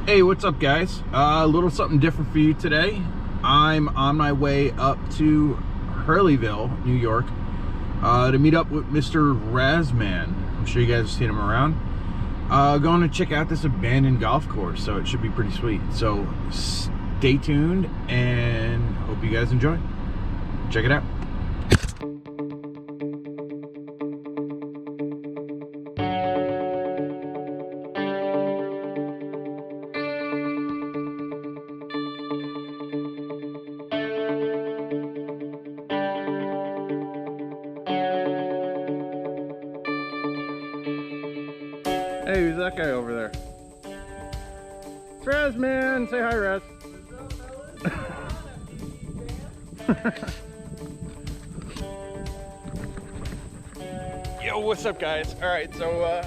Hey, what's up guys? A little something different for you today. I'm on my way up to Hurleyville, New York, to meet up with Mr. Razzman. I'm sure you guys have seen him around. Going to check out this abandoned golf course, so it should be pretty sweet. So stay tuned and hope you guys enjoy. Check it out. Hey, who's that guy over there? It's Razzman. Say hi, Raz. Yo, what's up, guys? All right, so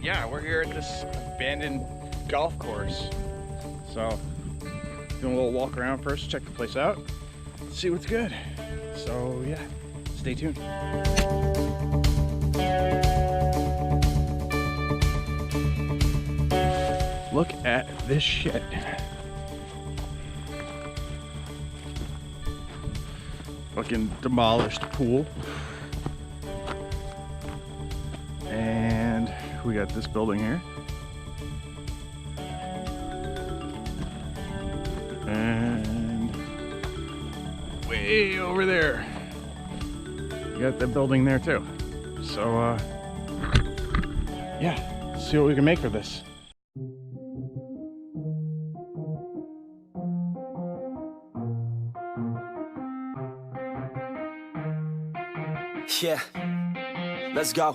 yeah, we're here at this abandoned golf course. So, doing a little walk around first, check the place out, see what's good. So yeah, stay tuned. Look at this shit. Fucking demolished pool. And we got this building here. And way over there, we got the building there too. So yeah, let's see what we can make for this. Yeah, let's go.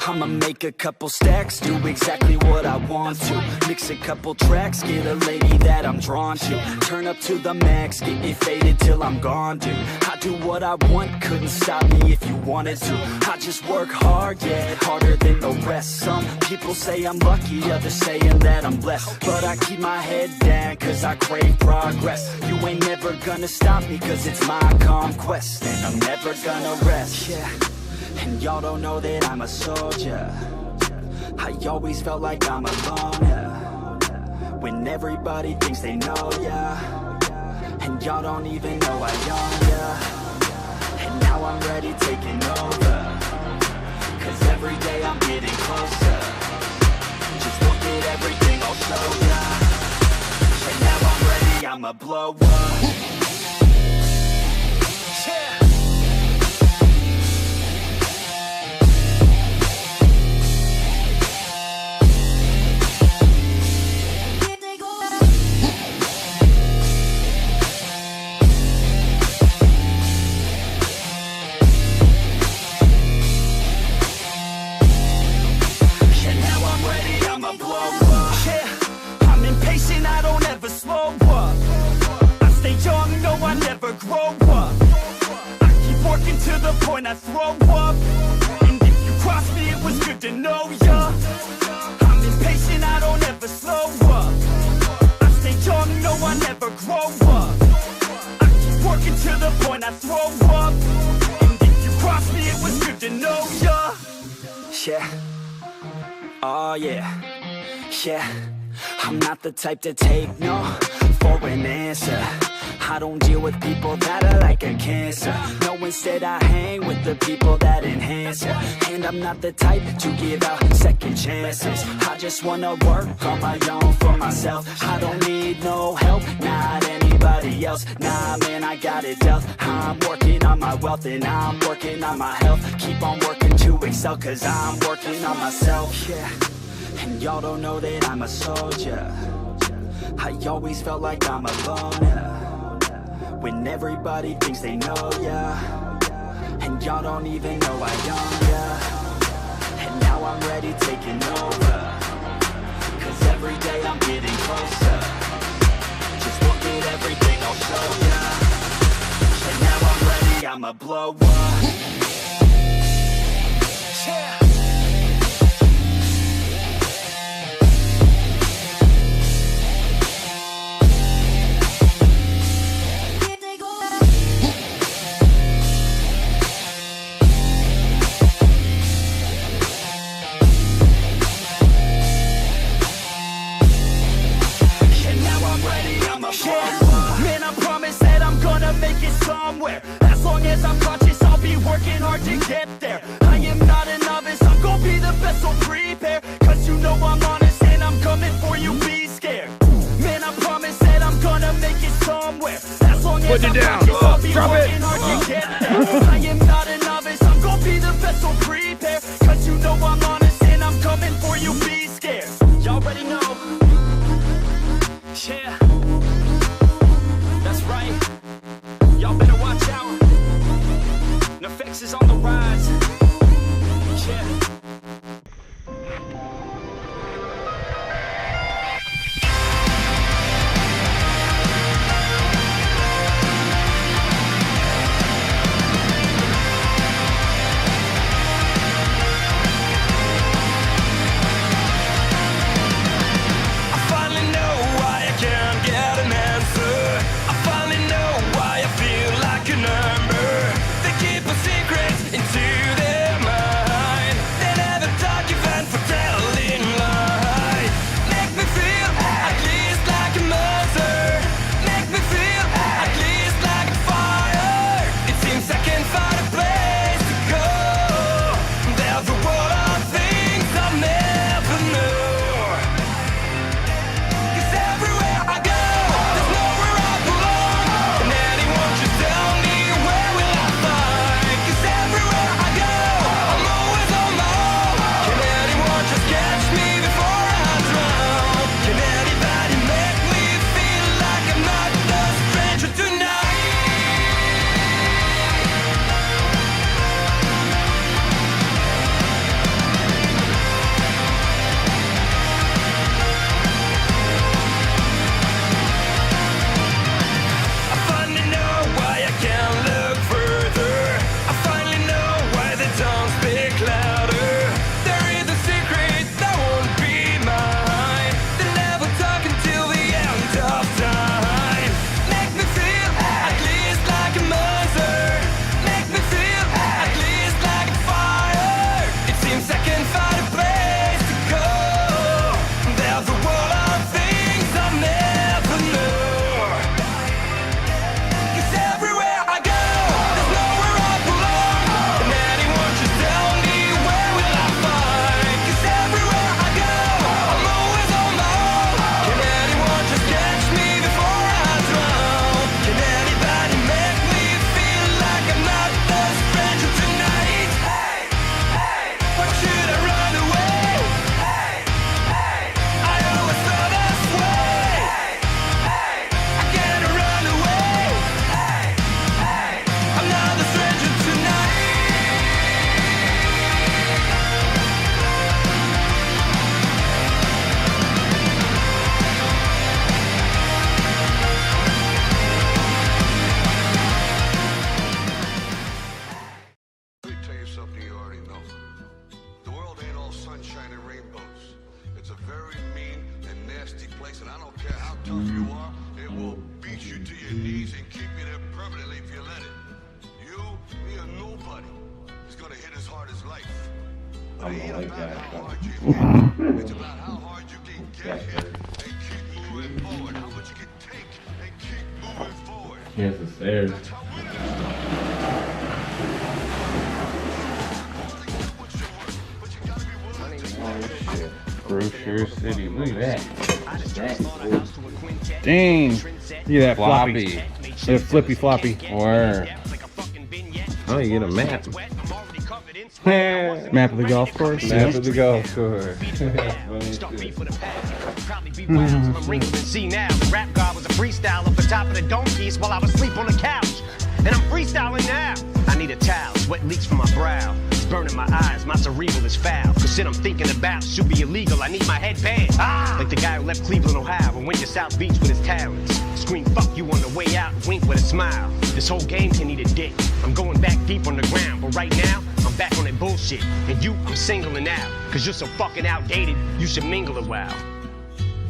I'ma make a couple stacks, do exactly what I want to. Mix a couple tracks, get a lady that I'm drawn to. Turn up to the max, get me faded till I'm gone, dude. I do what I want, couldn't stop me if you wanted to. I just work hard, yeah, harder than the rest. Some people say I'm lucky, others saying that I'm blessed. But I keep my head down, cause I crave progress. You ain't never gonna stop me, cause it's my conquest. And I'm never gonna rest, yeah. And y'all don't know that I'm a soldier. I always felt like I'm alone, yeah. When everybody thinks they know, yeah. And y'all don't even know I own, yeah. And now I'm ready taking over, cause every day I'm getting closer. Just look at everything I'll show ya. And now I'm ready, I'ma blow up. To the point I throw up. And if you cross me, it was good to know ya. I'm impatient, I don't ever slow up. I stay young, no, I never grow up. I keep working to the point I throw up. And if you cross me, it was good to know ya. Yeah. Oh yeah. Yeah. I'm not the type to take no for an answer. I don't deal with people that are like a cancer. No, instead I hang with the people that enhance ya. And I'm not the type to give out second chances. I just wanna work on my own for myself. I don't need no help, not anybody else. Nah, man, I got it dealt. I'm working on my wealth and I'm working on my health. Keep on working to excel, cause I'm working on myself. Yeah, and y'all don't know that I'm a soldier. I always felt like I'm alone, yeah. When everybody thinks they know, yeah. And y'all don't even know I own, yeah. And now I'm ready taking over, cause every day I'm getting closer. Just look at everything I'll show ya. And now I'm ready, I'ma blow up. Yeah. ready, I'm a baller. Man, I promise that I'm gonna make it somewhere. As long as I'm conscious, I'll be working hard to get there. I am not a novice, I'm gonna be the best, so prepare. Cause you know I'm honest and I'm coming for you, be scared. Man, I promise that I'm gonna make it somewhere. As long as I'm conscious, I'll be working hard to get there. I am not a novice, I'm gonna be the best, so prepare. Cause you know I'm honest and I'm coming for you, be scared. Y'all already know. Yeah, that's right. Y'all better watch out. Nefex is on the rise. Yeah. I'm gonna like that. It's about how hard you can get hit and keep moving forward. How much you can take and keep moving forward. Here's the stairs. Oh shit. Grocery City. Look at that. Dang. Look at that floppy. That flippy floppy. Word. Oh, you get a map. Map of the golf course. Map of the golf course. See now, the rap god was a freestyle off the top of the dome piece while I was asleep on the couch. And I'm freestyling now. I need a towel, sweat leaks from my brow. It's burning my eyes, my cerebral is foul. Cause shit I'm thinking about should be illegal. I need my headband. Like the guy who left Cleveland, Ohio and went to South Beach with his talents. Scream fuck you on the way out and wink with a smile. This whole game can eat a dick. I'm going back deep on the ground, but right now, I'm back on that bullshit. And you, I'm singling out. Cause you're so fucking outdated, you should mingle a while.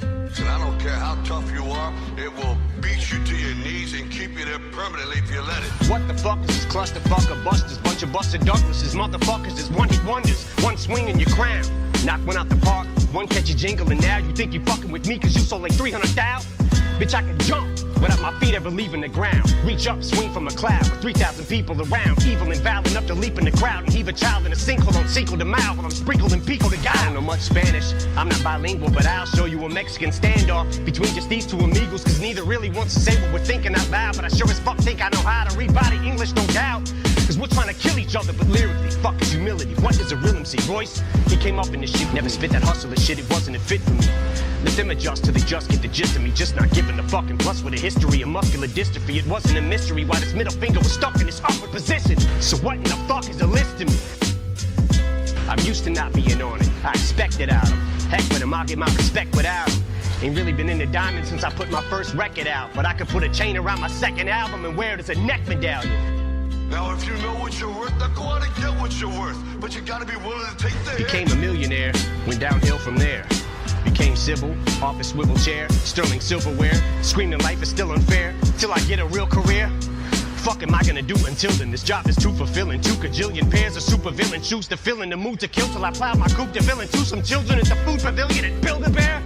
And I don't care how tough you are, it will beat you to your knees and keep you there permanently if you let it. What the fuck is this clusterfucker busters? Bunch of busted Douglases, motherfuckers is one-hit wonders. One swing in your crown. Knock one out the park, one catch a jingle, and now you think you fucking with me cause you sold like 300,000? Bitch, I can jump without my feet ever leaving the ground. Reach up, swing from a cloud with 3,000 people around. Evil and vile enough to leap in the crowd and heave a child in a sinkhole on Cinco de Mayo while I'm sprinkled in pico de gallo. I don't know much Spanish, I'm not bilingual, but I'll show you a Mexican standoff between just these two amigos, cause neither really wants to say what we're thinking out loud, but I sure as fuck think I know how to read body English, no doubt. Cause we're trying to kill each other, but lyrically, fuck is humility. What does a real MC? Royce? He came up in this shit, never spit that hustler shit, it wasn't a fit for me. Let them adjust till they just get the gist of me, just not giving a fucking plus with a history of muscular dystrophy. It wasn't a mystery why this middle finger was stuck in this upward position. So what in the fuck is a list to me? I'm used to not being on it, I expect it out of him. Heck with him, I'll get my respect without him. Ain't really been into diamonds since I put my first record out, but I could put a chain around my second album and wear it as a neck medallion. Now if you know what you're worth, now go out and get what you're worth. But you gotta be willing to take the hit. Became a millionaire, went downhill from there. Became civil, office swivel chair, sterling silverware, screaming life is still unfair, till I get a real career. Fuck am I gonna do until then? This job is too fulfilling. 2 kajillion pairs of supervillain shoes to fill in the mood to kill till I plow my coupe de villain to some children at the food pavilion at Build-A-Bear.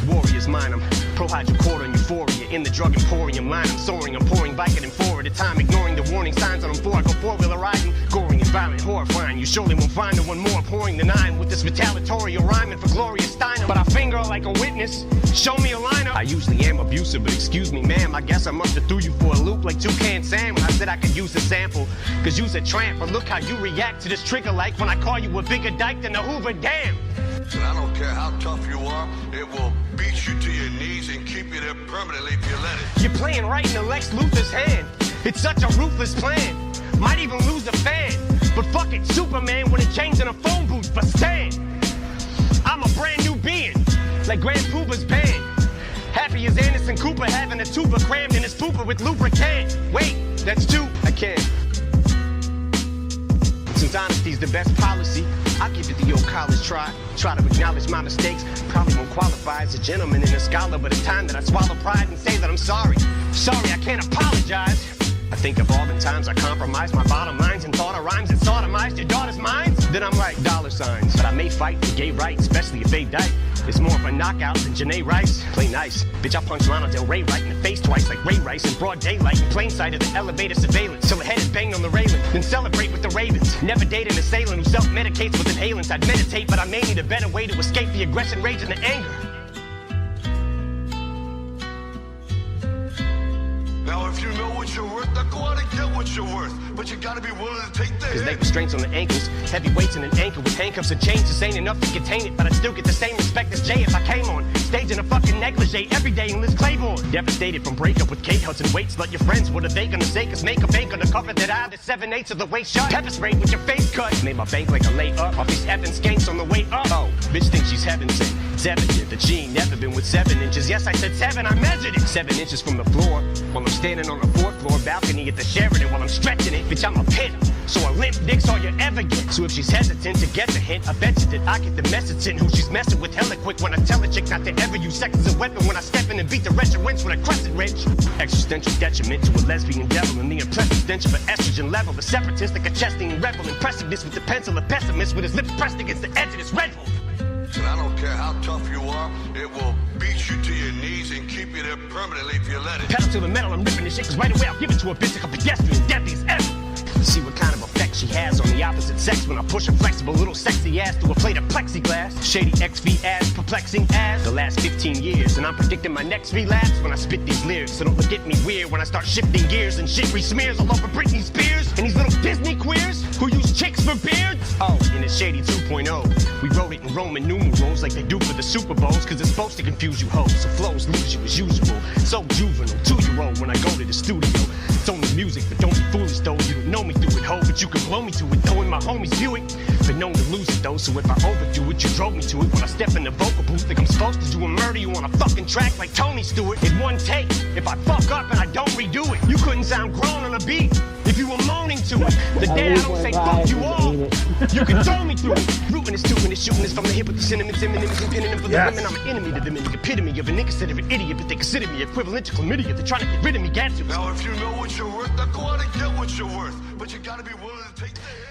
Warrior's mine, I'm pro hydrocodone euphoria in the drug emporium line. I'm soaring, I'm pouring, biking and 4 at a time, ignoring the warning signs on them 4. I go 4-wheeler riding, goring and violent, horrifying. You surely won't find the one more pouring the 9 with this retaliatory rhyming for Gloria Steinem. But I finger like a witness, show me a lineup. I usually am abusive, but excuse me, ma'am, I guess I must have threw you for a loop like Toucan Sam when I said I could use a sample. Cause you's a tramp, but look how you react to this trigger like when I call you a bigger dyke than the Hoover Dam. And I don't care how tough you are, it will beat you to your knees and keep you there permanently if you let it. You're playing right into Lex Luthor's hand. It's such a ruthless plan. Might even lose a fan. But fuck it, Superman wouldn't change in a phone booth for Stan. I'm a brand new being, like Grand Pooba's band. Happy as Anderson Cooper having a tuba crammed in his pooper with lubricant. Wait, that's 2, I can't. Since honesty's the best policy, I'll give it the old college try. Try to acknowledge my mistakes. Probably won't qualify as a gentleman and a scholar, but it's time that I swallow pride and say that I'm sorry. Sorry, I can't apologize. I think of all the times I compromised my bottom lines and thought of rhymes and sodomized your daughter's minds. Then I'm like dollar signs. But I may fight for gay rights, especially if they die. It's more of a knockout than Janae Rice. Play nice. Bitch, I punched Lana Del Rey right in the face twice like Ray Rice in broad daylight in plain sight of the elevator surveillance. Till the head is banged on the railing. Then celebrate with the Ravens. Never date an assailant who self-medicates with inhalants. I'd meditate, but I may need a better way to escape the aggression, rage, and the anger. Now if you know what you're worth, now go out and get what you're worth. But you gotta be willing to take the Cause hit. leg restraints on the ankles, heavy weights in an ankle with handcuffs and chains. This ain't enough to contain it, but I'd still get the same respect as Jay if I came on stage in a fucking negligee every day in Liz Claiborne. Devastated from breakup with Kate Hudson weights. Let your friends, what are they gonna say? Cause makeup ain't gonna cover that eye, that's 7/8 of the way shut. Pepper sprayed with your face cut. Made my bank like a lay up off these effing skanks on the way up. Oh, bitch thinks she's heaven sent. It's evident that she ain't never been with 7 inches. Yes, I said 7, I measured it. 7 inches from the floor, while I'm standing on the 4th floor balcony at the Sheraton while I'm stretching it. Bitch, I'm a pit. So a limp dick's all you ever get. So if she's hesitant to get the hint, I bet you that I get the message in who she's messing with hella quick when I tell a chick not to ever use sex as a weapon when I step in and beat the wretched wench with a crescent wrench. Existential detriment to a lesbian devil and the impressive stench of an estrogen level. A separatist like a chesting rebel. Impressiveness with the pencil, a pessimist with his lips pressed against the edge of this Red Bull. And I don't care how tough you are, it will beat you to your knees and keep you there permanently if you let it. Pedal to the metal, I'm ripping this shit, cause right away I'll give it to a bitch like a pedestrian, deadly as ever. See what kind of effect she has on the opposite sex when I push a flexible little sexy ass to a plate of plexiglass. Shady XV ass, perplexing as the last 15 years, and I'm predicting my next relapse when I spit these lyrics. So don't look at me weird when I start shifting gears and shit re-smears all over Britney Spears and these little Disney queers who use chicks for beards. Oh, in it's Shady 2.0, we wrote it in Roman numerals like they do for the Super Bowls, cause it's supposed to confuse you hoes, so flows lose you as usual. So juvenile, 2-year-old when I go to the studio. It's only music, but don't be foolish though. You don't know me through it, ho, but you can blow me to it though, and my homies view it. Been known to lose it though, so if I overdo it, you drove me to it. When I step in the vocal booth, think I'm supposed to do and murder you on a fucking track like Tony Stewart. In one take, if I fuck up and I don't redo it, you couldn't sound grown on a beat if you were moaning to it. The day I don't say fuck you all, you can throw me through it. Rooting is stupid, is shooting is from the hip with the cinnamon, synonyms and pinning them for the women. I'm an enemy to them and the epitome of a nigga said of an idiot, but they consider me equivalent to chlamydia. They're trying to get rid of me, got to. Now if you know what you're worth, now go out and get what you're worth. But you gotta be willing to take the hit.